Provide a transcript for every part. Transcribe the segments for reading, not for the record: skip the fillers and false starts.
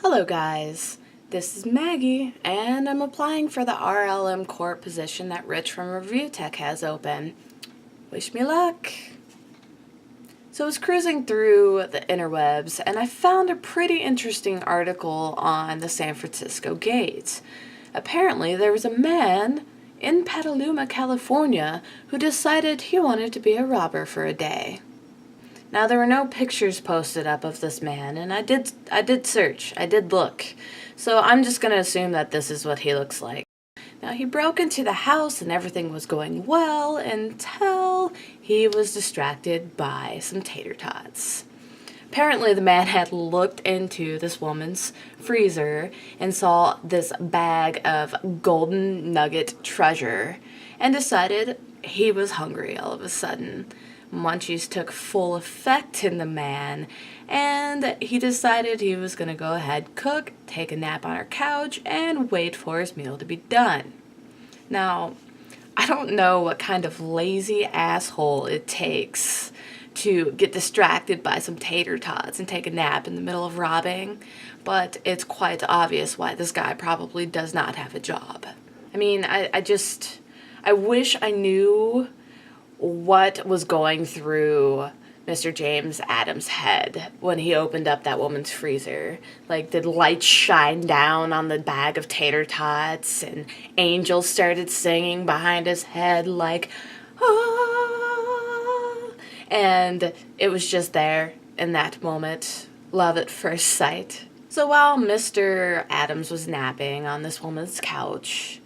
Hello guys, this is Maggie, and I'm applying for the RLM Corp position that Rich from ReviewTech has open. Wish me luck! So I was cruising through the interwebs, and I found a pretty interesting article on the San Francisco Gate. Apparently there was a man in Petaluma, California, who decided he wanted to be a robber for a day. Now, there were no pictures posted up of this man, and I did search, I did look, so I'm just going to assume that this is what he looks like. Now, he broke into the house and everything was going well until he was distracted by some tater tots. Apparently, the man had looked into this woman's freezer and saw this bag of golden nugget treasure and decided he was hungry all of a sudden. Munchies took full effect in the man, and he decided he was going to go ahead, cook, take a nap on our couch, and wait for his meal to be done. Now, I don't know what kind of lazy asshole it takes to get distracted by some tater tots and take a nap in the middle of robbing, but it's quite obvious why this guy probably does not have a job. I mean, I wish I knew what was going through Mr. James Adams' head when he opened up that woman's freezer. Like, did lights shine down on the bag of tater tots and angels started singing behind his head like, ah, and it was just there in that moment. Love at first sight. So while Mr. Adams was napping on this woman's couch,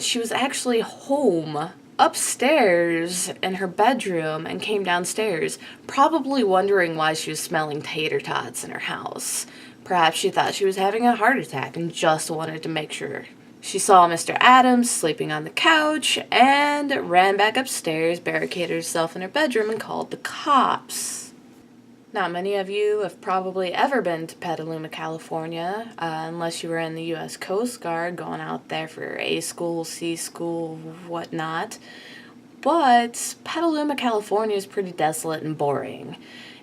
she was actually home upstairs in her bedroom and came downstairs, probably wondering why she was smelling tater tots in her house. Perhaps she thought she was having a heart attack and just wanted to make sure. She saw Mr. Adams sleeping on the couch and ran back upstairs, barricaded herself in her bedroom, and called the cops. Not many of you have probably ever been to Petaluma, California, unless you were in the U.S. Coast Guard going out there for A school, C school, whatnot. But Petaluma, California is pretty desolate and boring,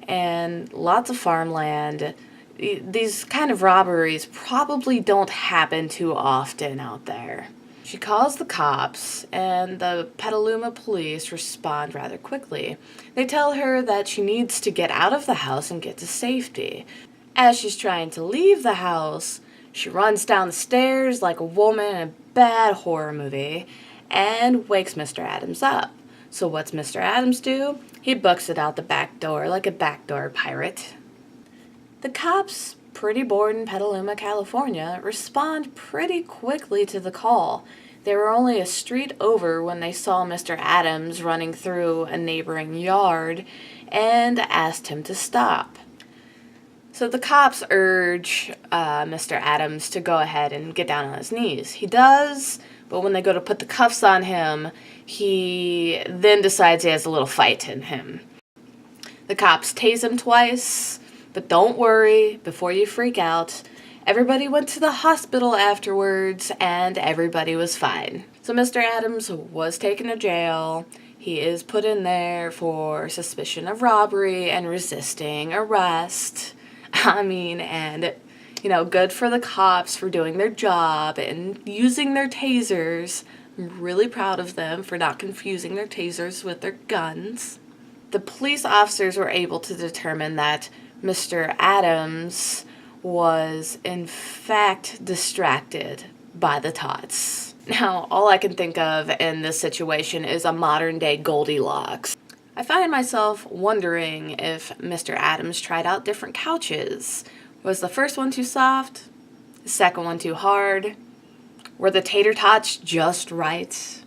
and lots of farmland. These kind of robberies probably don't happen too often out there. She calls the cops, and the Petaluma police respond rather quickly. They tell her that she needs to get out of the house and get to safety. As she's trying to leave the house, she runs down the stairs like a woman in a bad horror movie and wakes Mr. Adams up. So what's Mr. Adams do? He books it out the back door like a backdoor pirate. The cops, pretty bored in Petaluma, California, respond pretty quickly to the call. They were only a street over when they saw Mr. Adams running through a neighboring yard and asked him to stop. So the cops urge Mr. Adams to go ahead and get down on his knees. He does, but when they go to put the cuffs on him, he then decides he has a little fight in him. The cops tase him twice. But don't worry, before you freak out, everybody went to the hospital afterwards and everybody was fine. So Mr. Adams was taken to jail. He is put in there for suspicion of robbery and resisting arrest. And good for the cops for doing their job and using their tasers. I'm really proud of them for not confusing their tasers with their guns. The police officers were able to determine that Mr. Adams was, in fact, distracted by the tots. Now, all I can think of in this situation is a modern-day Goldilocks. I find myself wondering if Mr. Adams tried out different couches. Was the first one too soft? The second one too hard? Were the tater tots just right?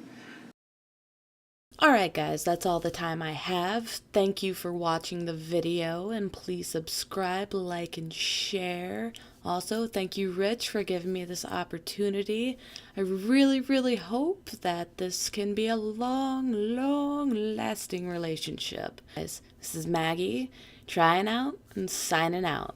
Alright guys, that's all the time I have. Thank you for watching the video, and please subscribe, like, and share. Also, thank you Rich for giving me this opportunity. I really hope that this can be a long lasting relationship. Guys, this is Maggie, trying out and signing out.